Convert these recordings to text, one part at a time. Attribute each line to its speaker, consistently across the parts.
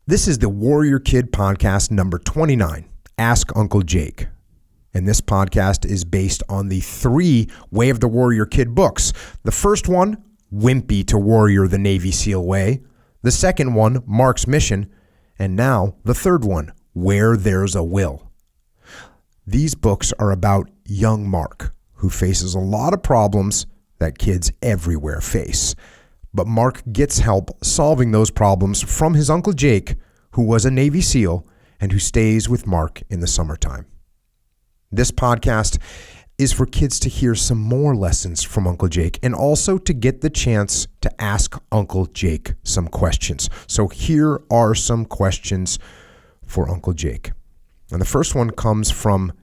Speaker 1: This is the Warrior Kid podcast number 29, Ask Uncle Jake. And this podcast is based on the 3 Way of the Warrior Kid books. The first one, Wimpy to Warrior the Navy SEAL Way. The second one, Mark's Mission. And now the third one, Where There's a Will. These books are about young Mark, who faces a lot of problems that kids everywhere face. But Mark gets help solving those problems from his Uncle Jake, who was a Navy SEAL and who stays with Mark in the summertime. This podcast is for kids to hear some more lessons from Uncle Jake and also to get the chance to ask Uncle Jake some questions. So here are some questions for Uncle Jake. And the first one comes from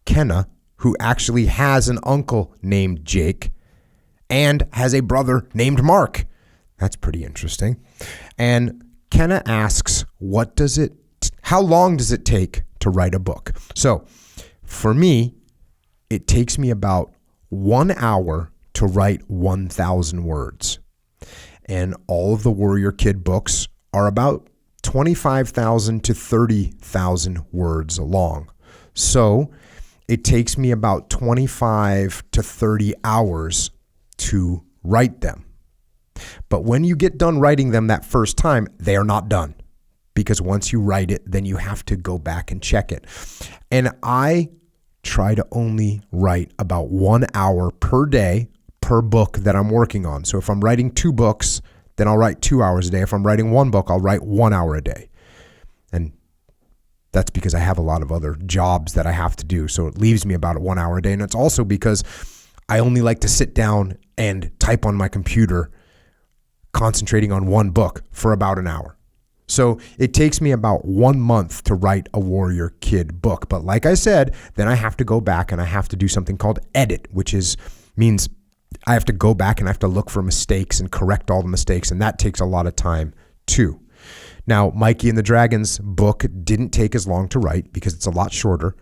Speaker 1: Kenna, who actually has an uncle named Jake and has a brother named Mark. That's pretty interesting. And Kenna asks, how long does it take to write a book? So for me, it takes me about 1 hour to write 1,000 words. And all of the Warrior Kid books are about 25,000 to 30,000 words long. So it takes me about 25 to 30 hours to write them. But when you get done writing them that first time, they are not done. Because once you write it, then you have to go back and check it. And I try to only write about 1 hour per day per book that I'm working on. So if I'm writing 2 books, then I'll write 2 hours a day. If I'm writing 1 book, I'll write 1 hour a day. And that's because I have a lot of other jobs that I have to do. So it leaves me about 1 hour a day. And it's also because I only like to sit down and type on my computer, concentrating on 1 book for about an hour. So it takes me about 1 month to write a Warrior Kid book. But like I said, then I have to go back and I have to do something called edit, which means I have to go back and I have to look for mistakes and correct all the mistakes. And that takes a lot of time too. Now, Mikey and the Dragons book didn't take as long to write because it's a lot shorter,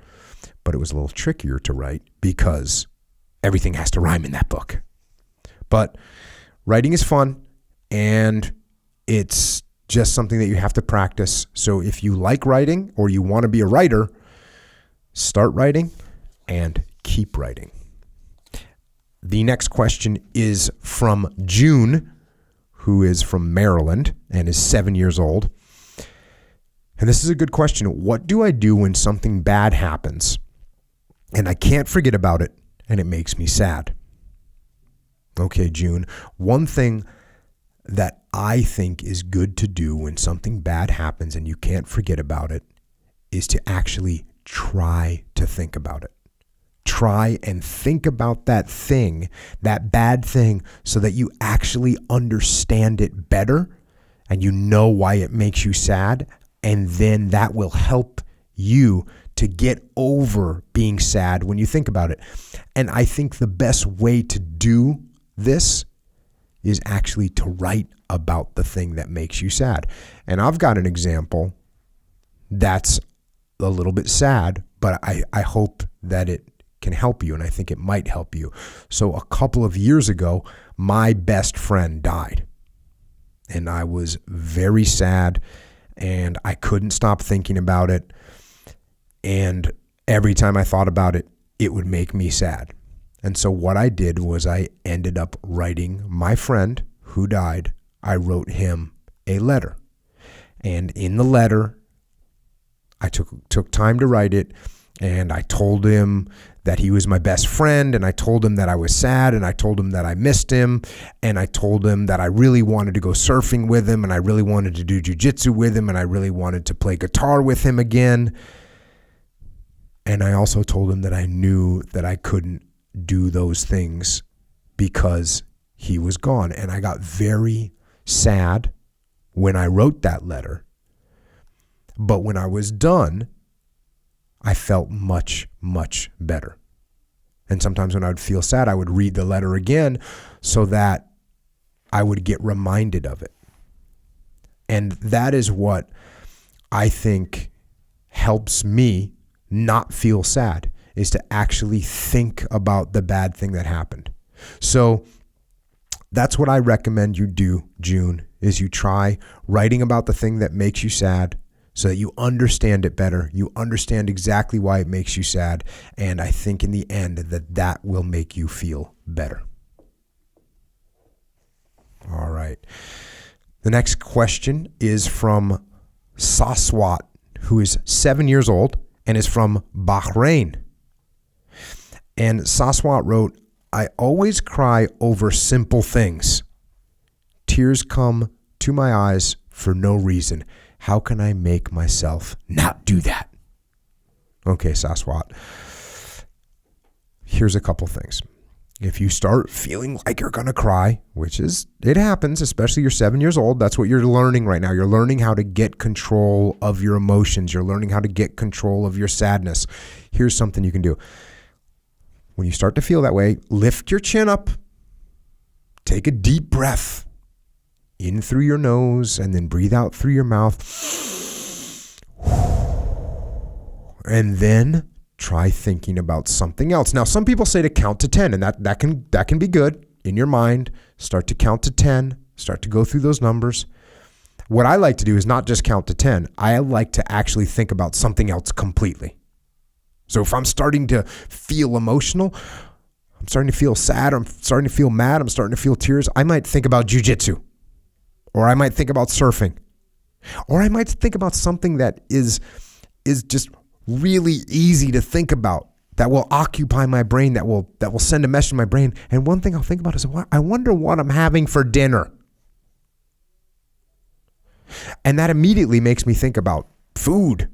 Speaker 1: but it was a little trickier to write because everything has to rhyme in that book. But writing is fun and it's just something that you have to practice. So if you like writing or you want to be a writer, start writing and keep writing. The next question is from June, who is from Maryland and is 7 years old. And this is a good question. What do I do when something bad happens and I can't forget about it and it makes me sad? Okay, June, one thing that I think is good to do when something bad happens and you can't forget about it is to actually try to think about it. Try and think about that thing, that bad thing, so that you actually understand it better and you know why it makes you sad. And then that will help you to get over being sad when you think about it. And I think the best way to do this is actually to write about the thing that makes you sad. And I've got an example that's a little bit sad, but I hope that it can help you, and I think it might help you. So a couple of years ago, my best friend died, and I was very sad, and I couldn't stop thinking about it, and every time I thought about it, it would make me sad. And so what I did was I ended up writing my friend who died. I wrote him a letter. And in the letter, I took time to write it. And I told him that he was my best friend. And I told him that I was sad. And I told him that I missed him. And I told him that I really wanted to go surfing with him. And I really wanted to do jiu-jitsu with him. And I really wanted to play guitar with him again. And I also told him that I knew that I couldn't do those things because he was gone. And I got very sad when I wrote that letter. But when I was done, I felt much, much better. And sometimes when I would feel sad, I would read the letter again so that I would get reminded of it. And that is what I think helps me not feel sad, is to actually think about the bad thing that happened. So that's what I recommend you do, June, is you try writing about the thing that makes you sad so that you understand it better. You understand exactly why it makes you sad. And I think in the end that will make you feel better. All right. The next question is from Saswat, who is 7 years old and is from Bahrain. And Saswat wrote, I always cry over simple things. Tears come to my eyes for no reason. How can I make myself not do that? Okay, Saswat. Here's a couple things. If you start feeling like you're going to cry, which is, it happens, especially you're 7 years old. That's what you're learning right now. You're learning how to get control of your emotions. You're learning how to get control of your sadness. Here's something you can do. When you start to feel that way, lift your chin up, take a deep breath in through your nose and then breathe out through your mouth. And then try thinking about something else. Now, some people say to count to 10, and that can be good in your mind. Start to count to 10, start to go through those numbers. What I like to do is not just count to 10. I like to actually think about something else completely. So if I'm starting to feel emotional, I'm starting to feel sad, I'm starting to feel mad, I'm starting to feel tears, I might think about jujitsu, or I might think about surfing, or I might think about something that is just really easy to think about, that will occupy my brain, that will send a message to my brain. And one thing I'll think about is, I wonder what I'm having for dinner. And that immediately makes me think about food.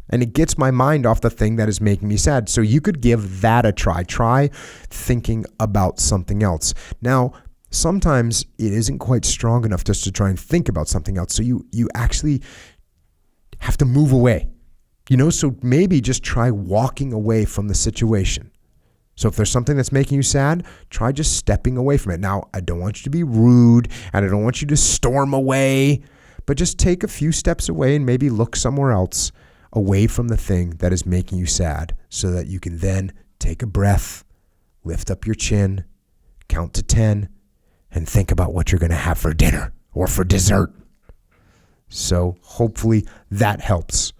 Speaker 1: And it gets my mind off the thing that is making me sad. So you could give that a try. Try thinking about something else. Now, sometimes it isn't quite strong enough just to try and think about something else. So you actually have to move away. So maybe just try walking away from the situation. So if there's something that's making you sad, try just stepping away from it. Now, I don't want you to be rude and I don't want you to storm away, but just take a few steps away and maybe look somewhere else away from the thing that is making you sad so that you can then take a breath, lift up your chin, count to 10, and think about what you're going to have for dinner or for dessert. So hopefully that helps.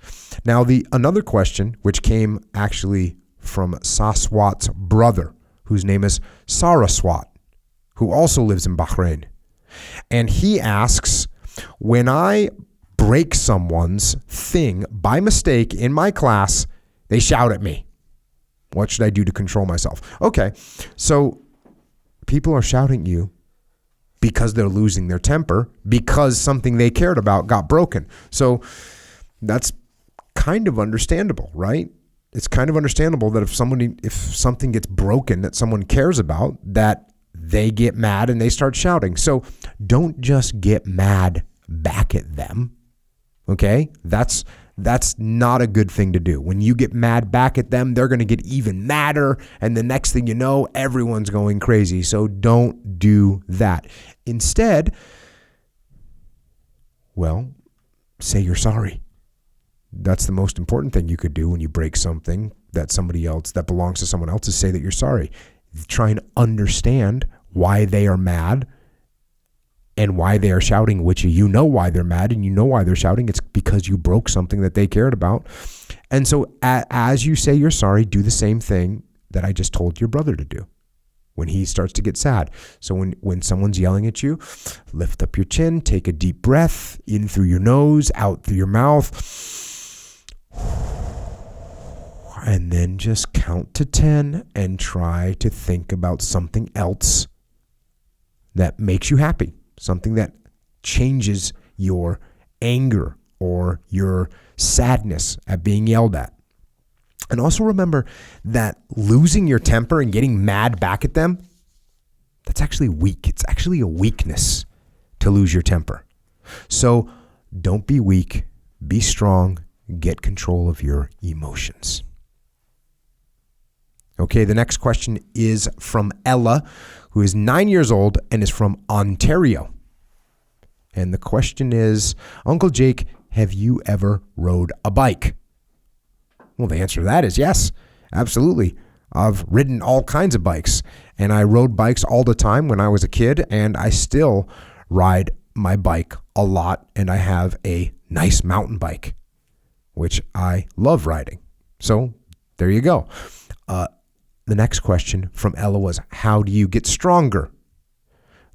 Speaker 1: Now, another question, which came actually from Saswat's brother, whose name is Saraswat, who also lives in Bahrain. And he asks, when I break someone's thing by mistake in my class, they shout at me. What should I do to control myself? Okay, so people are shouting at you because they're losing their temper, because something they cared about got broken. So that's kind of understandable, right? It's kind of understandable that if something gets broken that someone cares about, that they get mad and they start shouting. So don't just get mad back at them. Okay? That's not a good thing to do. When you get mad back at them, they're going to get even madder. And the next thing you know, everyone's going crazy. So don't do that. Instead, say you're sorry. That's the most important thing you could do when you break something that belongs to someone else, is say that you're sorry. Try and understand why they are mad and why they are shouting, which you know why they're mad and you know why they're shouting. It's because you broke something that they cared about. And so as you say you're sorry, do the same thing that I just told your brother to do when he starts to get sad. So when someone's yelling at you, lift up your chin, take a deep breath in through your nose, out through your mouth, and then just count to 10 and try to think about something else that makes you happy. Something that changes your anger or your sadness at being yelled at. And also remember that losing your temper and getting mad back at them, that's actually weak. It's actually a weakness to lose your temper. So don't be weak, be strong, get control of your emotions. Okay, the next question is from Ella, who is 9 years old and is from Ontario. And the question is, Uncle Jake, have you ever rode a bike? Well, the answer to that is yes, absolutely. I've ridden all kinds of bikes, and I rode bikes all the time when I was a kid, and I still ride my bike a lot, and I have a nice mountain bike, which I love riding. So there you go. The next question from Ella was, how do you get stronger?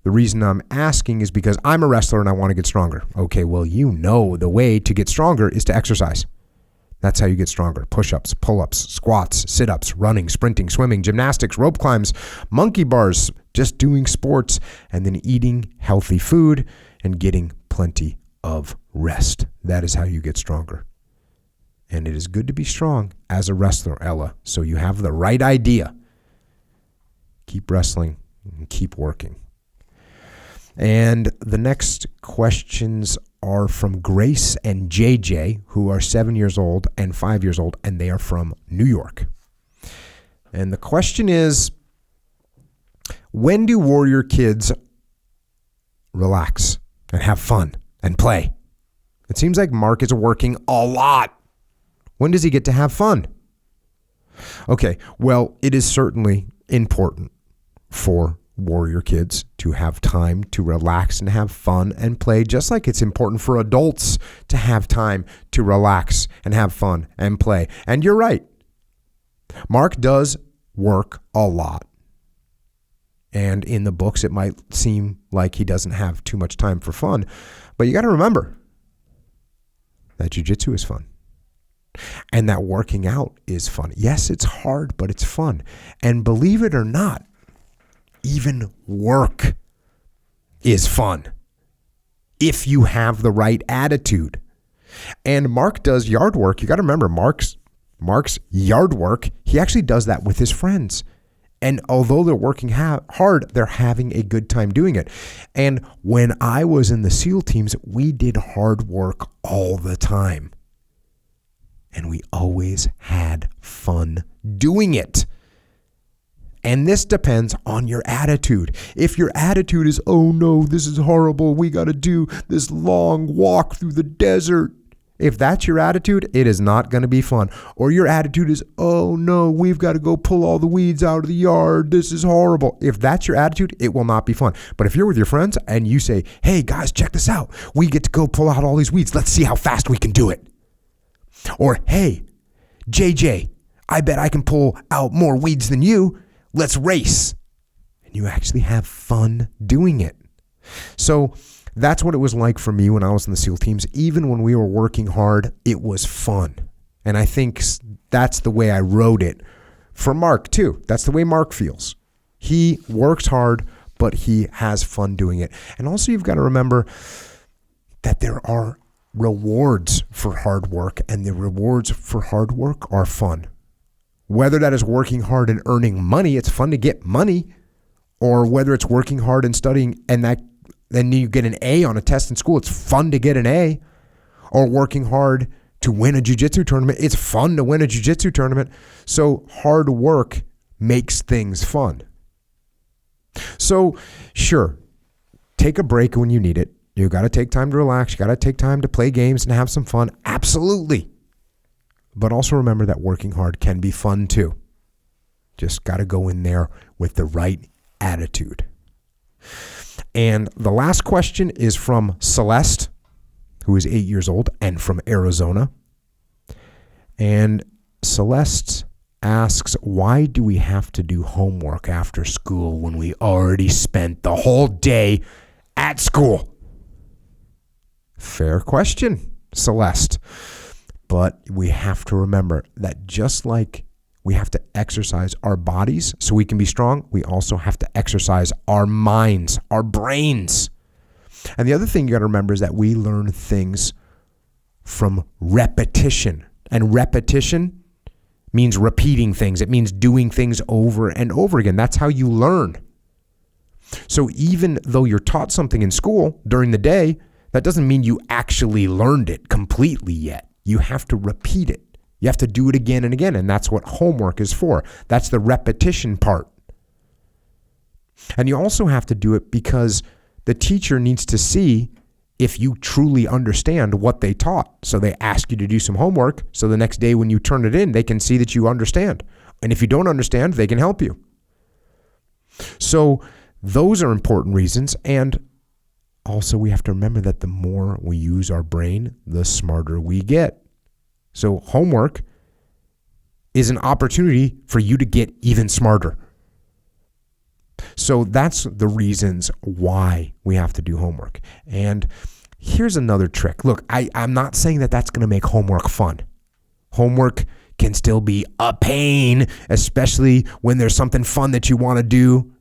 Speaker 1: The reason I'm asking is because I'm a wrestler and I want to get stronger. Okay, well, you know the way to get stronger is to exercise. That's how you get stronger. Push-ups, pull-ups, squats, sit-ups, running, sprinting, swimming, gymnastics, rope climbs, monkey bars, just doing sports, and then eating healthy food and getting plenty of rest. That is how you get stronger. And it is good to be strong as a wrestler, Ella. So you have the right idea. Keep wrestling and keep working. And the next questions are from Grace and JJ, who are 7 years old and 5 years old, and they are from New York. And the question is, when do warrior kids relax and have fun and play? It seems like Mark is working a lot. When does he get to have fun? Okay, well, it is certainly important for warrior kids to have time to relax and have fun and play, just like it's important for adults to have time to relax and have fun and play. And you're right. Mark does work a lot. And in the books, it might seem like he doesn't have too much time for fun. But you got to remember that jiu-jitsu is fun. And that working out is fun. Yes, it's hard, but it's fun. And believe it or not, even work is fun if you have the right attitude. And Mark does yard work. You got to remember, Mark's yard work, he actually does that with his friends. And although they're working hard, they're having a good time doing it. And when I was in the SEAL teams, we did hard work all the time. And we always had fun doing it. And this depends on your attitude. If your attitude is, oh no, this is horrible, we got to do this long walk through the desert. If that's your attitude, it is not going to be fun. Or your attitude is, oh no, we've got to go pull all the weeds out of the yard. This is horrible. If that's your attitude, it will not be fun. But if you're with your friends and you say, hey guys, check this out. We get to go pull out all these weeds. Let's see how fast we can do it. Or, hey, JJ, I bet I can pull out more weeds than you. Let's race. And you actually have fun doing it. So that's what it was like for me when I was in the SEAL teams. Even when we were working hard, it was fun. And I think that's the way I wrote it for Mark too. That's the way Mark feels. He works hard, but he has fun doing it. And also you've got to remember that there are rewards for hard work, and the rewards for hard work are fun. Whether that is working hard and earning money, it's fun to get money, or whether it's working hard and studying and then you get an A on a test in school, it's fun to get an A, or working hard to win a jiu-jitsu tournament, it's fun to win a jiu-jitsu tournament. So hard work makes things fun. So sure, take a break when you need it. You got to take time to relax. You got to take time to play games and have some fun. Absolutely. But also remember that working hard can be fun too. Just got to go in there with the right attitude. And the last question is from Celeste, who is 8 years old and from Arizona. And Celeste asks, why do we have to do homework after school when we already spent the whole day at school? Fair question, Celeste. But we have to remember that just like we have to exercise our bodies so we can be strong, we also have to exercise our minds, our brains. And the other thing you got to remember is that we learn things from repetition. And repetition means repeating things. It means doing things over and over again. That's how you learn. So even though you're taught something in school during the day, that doesn't mean you actually learned it completely yet. You have to repeat it. You have to do it again and again, and that's what homework is for. That's the repetition part. And you also have to do it because the teacher needs to see if you truly understand what they taught. So they ask you to do some homework, so the next day when you turn it in, they can see that you understand. And if you don't understand, they can help you. So those are important reasons, and also we have to remember that the more we use our brain, the smarter we get. So homework is an opportunity for you to get even smarter. So that's the reasons why we have to do homework. And here's another trick. Look, I'm not saying that that's going to make homework fun. Homework can still be a pain, especially when there's something fun that you want to do.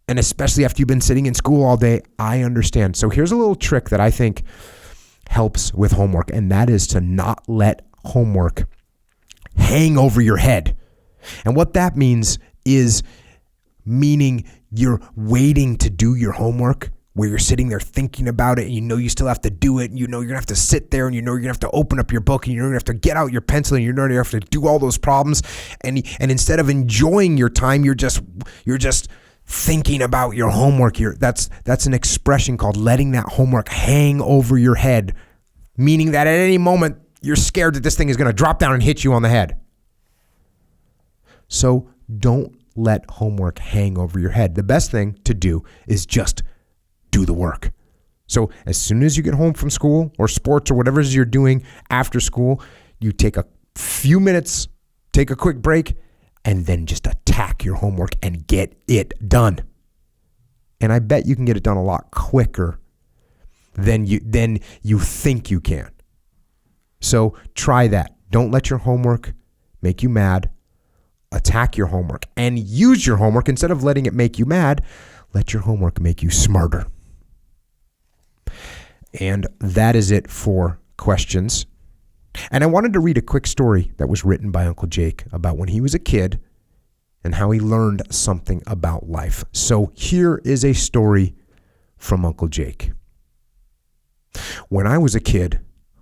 Speaker 1: And especially after you've been sitting in school all day, I understand. So here's a little trick that I think helps with homework, and that is to not let homework hang over your head. And what that means is meaning you're waiting to do your homework, where you're sitting there thinking about it, and you know you still have to do it, and you know you're going to have to sit there, and you know you're going to have to open up your book, and you're going to have to get out your pencil, and you're going to have to do all those problems. And instead of enjoying your time, you're just thinking about your homework. That's an expression called letting that homework hang over your head, meaning that at any moment you're scared that this thing is going to drop down and hit you on the head. So don't let homework hang over your head. The best thing to do is just do the work. So as soon as you get home from school or sports or whatever it is you're doing after school, you take a few minutes, take a quick break, and then just attack your homework and get it done. And I bet you can get it done a lot quicker than you think you can. So try that. Don't let your homework make you mad. Attack your homework and use your homework. Instead of letting it make you mad, let your homework make you smarter. And that is it for questions. And I wanted to read a quick story that was written by Uncle Jake about when he was a kid and how he learned something about life. So here is a story from Uncle Jake. When I was a kid,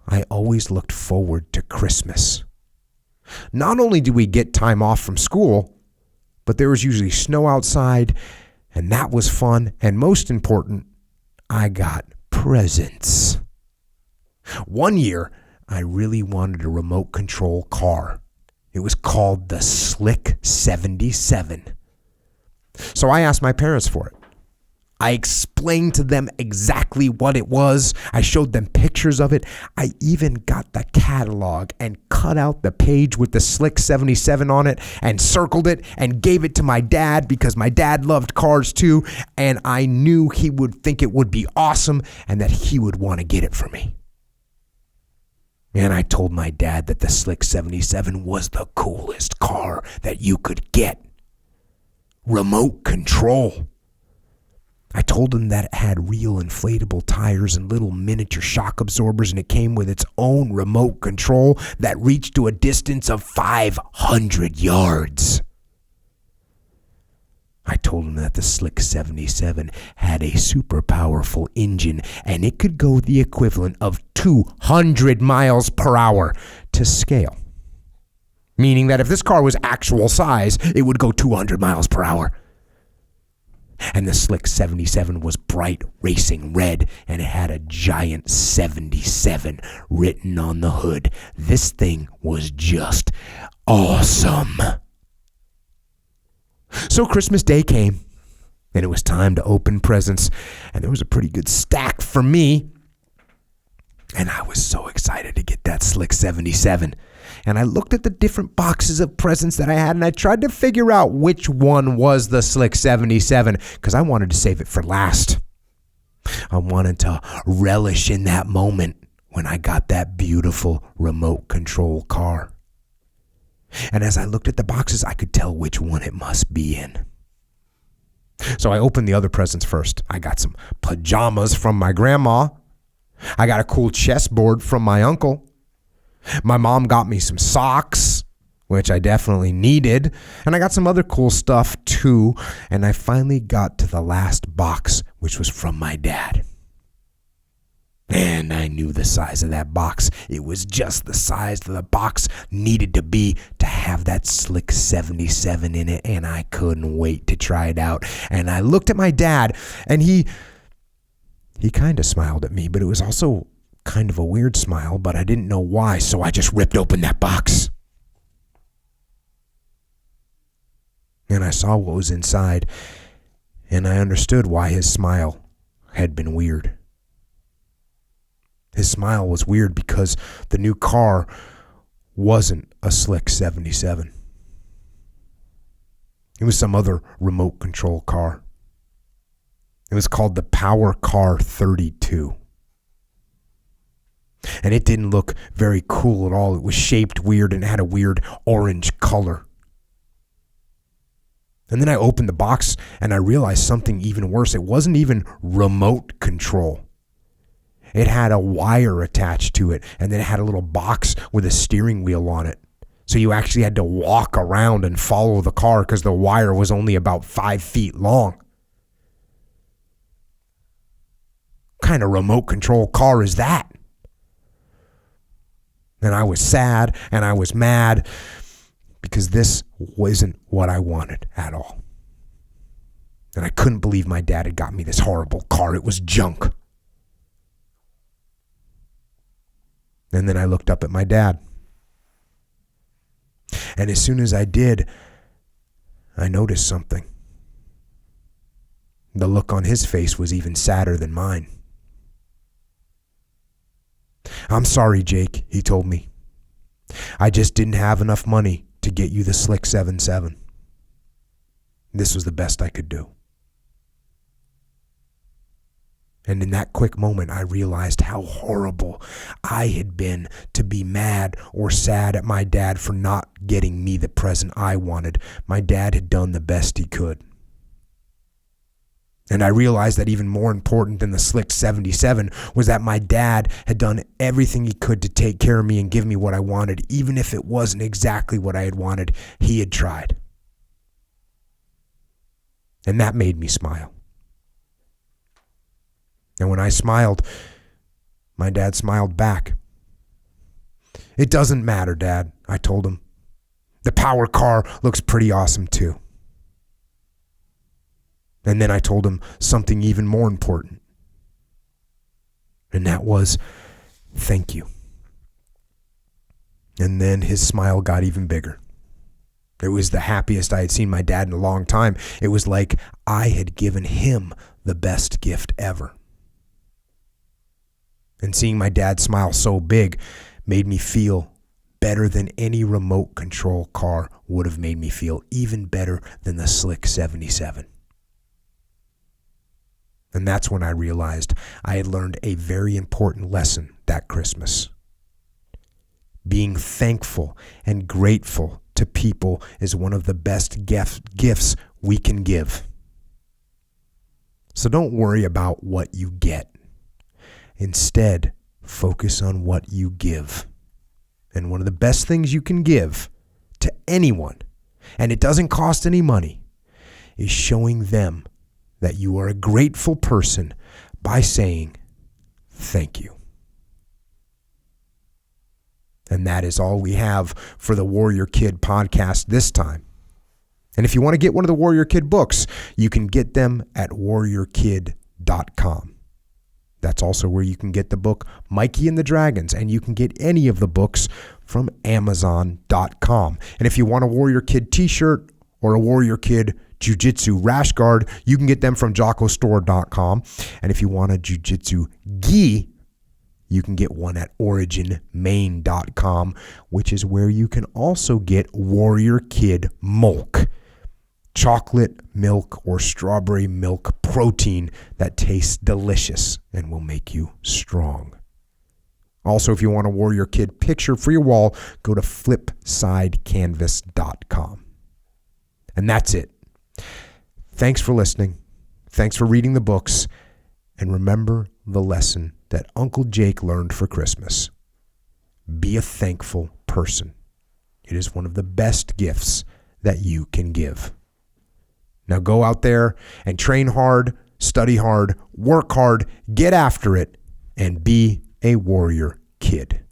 Speaker 1: I always looked forward to Christmas. Not only do we get time off from school, but there was usually snow outside, and that was fun. And most important, I got presents. One year, I really wanted a remote control car. It was called the Slick 77. So I asked my parents for it. I explained to them exactly what it was. I showed them pictures of it. I even got the catalog and cut out the page with the Slick 77 on it and circled it and gave it to my dad because my dad loved cars too. And I knew he would think it would be awesome and that he would want to get it for me. And I told my dad that the Slick 77 was the coolest car that you could get. Remote control. I told him that it had real inflatable tires and little miniature shock absorbers, and it came with its own remote control that reached to a distance of 500 yards. I told him that the Slick 77 had a super powerful engine, and it could go the equivalent of 200 miles per hour to scale. Meaning that if this car was actual size, it would go 200 miles per hour. And the Slick 77 was bright racing red, and it had a giant 77 written on the hood. This thing was just awesome. So Christmas Day came, and it was time to open presents, and there was a pretty good stack for me. And I was so excited to get that Slick 77. And I looked at the different boxes of presents that I had, and I tried to figure out which one was the Slick 77 because I wanted to save it for last. I wanted to relish in that moment when I got that beautiful remote control car. And as I looked at the boxes, I could tell which one it must be in. So I opened the other presents first. I got some pajamas from my grandma. I got a cool chessboard from my uncle. My mom got me some socks, which I definitely needed. And I got some other cool stuff too. And I finally got to the last box, which was from my dad. And I knew the size of that box. It was just the size that the box needed to be to have that Slick 77 in it. And I couldn't wait to try it out. And I looked at my dad, and he kind of smiled at me, but it was also kind of a weird smile, but I didn't know why, so I just ripped open that box. And I saw what was inside, and I understood why his smile had been weird. His smile was weird because the new car wasn't a slick 77. It was some other remote control car. It was called the Power Car 32. And it didn't look very cool at all. It was shaped weird and had a weird orange color. And then I opened the box and I realized something even worse. It wasn't even remote control. It had a wire attached to it, and then it had a little box with a steering wheel on it. So you actually had to walk around and follow the car because the wire was only about 5 feet long. What kind of remote control car is that? And I was sad and I was mad because this wasn't what I wanted at all. And I couldn't believe my dad had got me this horrible car. It was junk. And then I looked up at my dad. And as soon as I did, I noticed something. The look on his face was even sadder than mine. "I'm sorry, Jake," he told me. "I just didn't have enough money to get you the slick 77. This was the best I could do." And in that quick moment, I realized how horrible I had been to be mad or sad at my dad for not getting me the present I wanted. My dad had done the best he could. And I realized that even more important than the slick 77 was that my dad had done everything he could to take care of me and give me what I wanted, even if it wasn't exactly what I had wanted. He had tried. And that made me smile. And when I smiled, my dad smiled back. "It doesn't matter, Dad," I told him. "The power car looks pretty awesome too." And then I told him something even more important. And that was, "Thank you." And then his smile got even bigger. It was the happiest I had seen my dad in a long time. It was like I had given him the best gift ever. And seeing my dad smile so big made me feel better than any remote control car would have made me feel, even better than the slick 77. And that's when I realized I had learned a very important lesson that Christmas. Being thankful and grateful to people is one of the best gifts we can give. So don't worry about what you get. Instead, focus on what you give. And one of the best things you can give to anyone, and it doesn't cost any money, is showing them that you are a grateful person by saying thank you. And that is all we have for the Warrior Kid podcast this time. And if you want to get one of the Warrior Kid books, you can get them at warriorkid.com. That's also where you can get the book Mikey and the Dragons, and you can get any of the books from Amazon.com. And if you want a Warrior Kid t-shirt or a Warrior Kid Jiu-Jitsu rash guard, you can get them from JockoStore.com. And if you want a Jiu-Jitsu gi, you can get one at OriginMaine.com, which is where you can also get Warrior Kid Milk. Chocolate milk or strawberry milk protein that tastes delicious and will make you strong. Also, if you want a Warrior Kid picture for your wall, go to flipsidecanvas.com. And that's it. Thanks for listening. Thanks for reading the books. And remember the lesson that Uncle Jake learned for Christmas. Be a thankful person. It is one of the best gifts that you can give. Now go out there and train hard, study hard, work hard, get after it, and be a Warrior Kid.